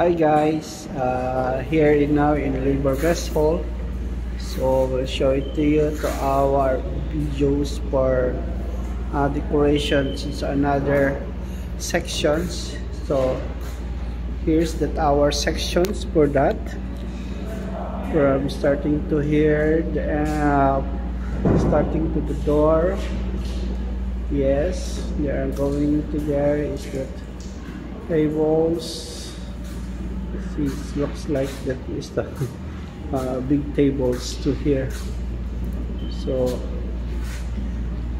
Hi guys, here in now in Labor Rest Hall. So we'll show it to you to our videos for decorations. It's another sections. So here's that our sections for that. From starting to here, starting to the door. Yes, they are going to there. Is that tables? It looks like that is the big tables to here. So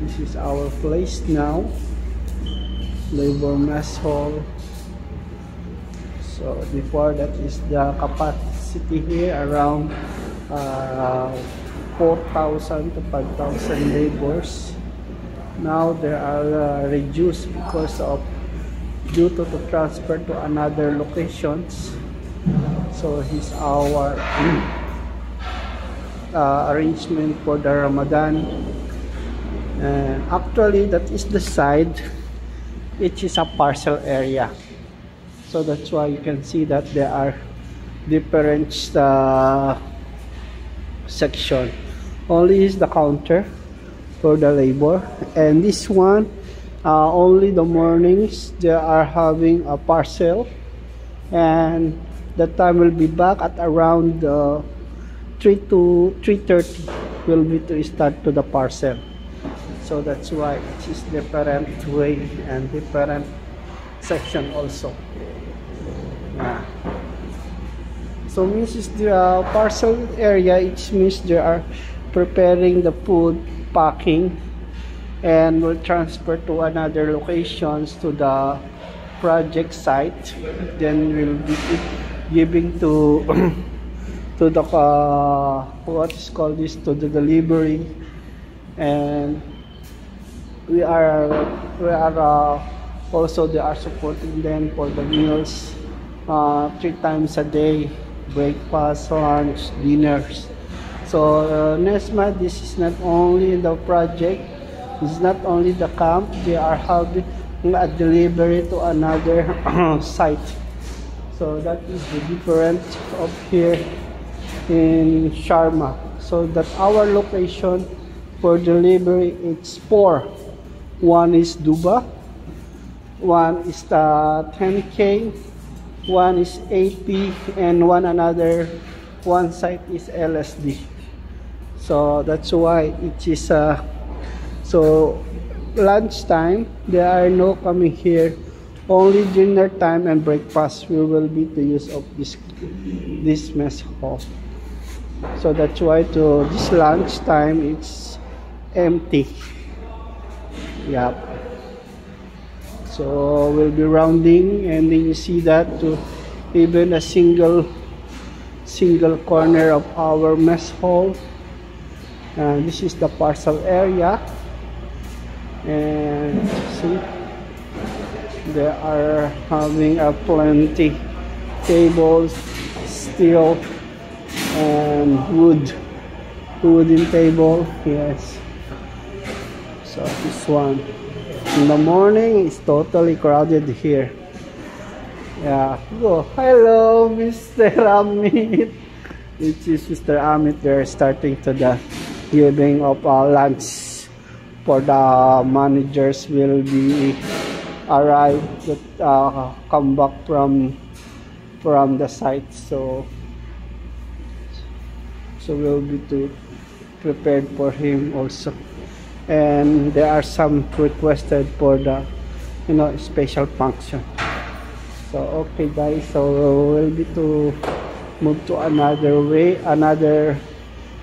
this is our place now, Labor Mess Hall. So before that is the capacity here around 4,000 to 5,000 laborers. Now there are reduced because of due to the transfer to another locations. So here's our arrangement for the Ramadan. And actually that is the side, it is a parcel area. So that's why you can see that there are different section. Only is the counter for the labor, and this one only the mornings they are having a parcel, and the time will be back at around 3 to 3:30 will be to start to the parcel. So that's why it is different way and different section also. Yeah. So means is the parcel area, it means they are preparing the food, packing, and will transfer to another locations to the project site. Then we'll be giving to to the what is called this, to the delivery. And we are also they are supporting them for the meals 3 times a day, breakfast, lunch, dinners. So Nesma, this is not only the project, it's not only the camp, they are having a delivery to another site. So that is the difference of here in Sharma. So that our location for delivery, it's 4. One is Duba, one is the 10K, one is 80, and one site is LSD. So that's why it is so lunchtime there are no coming here, only dinner time and breakfast we will be to use of this mess hall. So that's why to this lunchtime it's empty. Yep. So we'll be rounding, and then you see that to even a single corner of our mess hall. And this is the parcel area, and see they are having a plenty tables, steel and wooden table. Yes. So this one in the morning is totally crowded here. Yeah. Oh, hello, Mr. Amit. It is Mr. Amit. They're starting to the giving of lunch for the managers will be arrive to come back from the site. So we'll be to prepared for him also. And there are some requested for the special function. So okay guys, so we'll be to move to another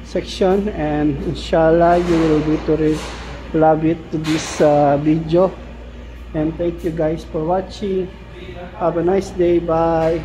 section, and inshallah you will be to love it to this video. And thank you guys for watching. Have a nice day. Bye.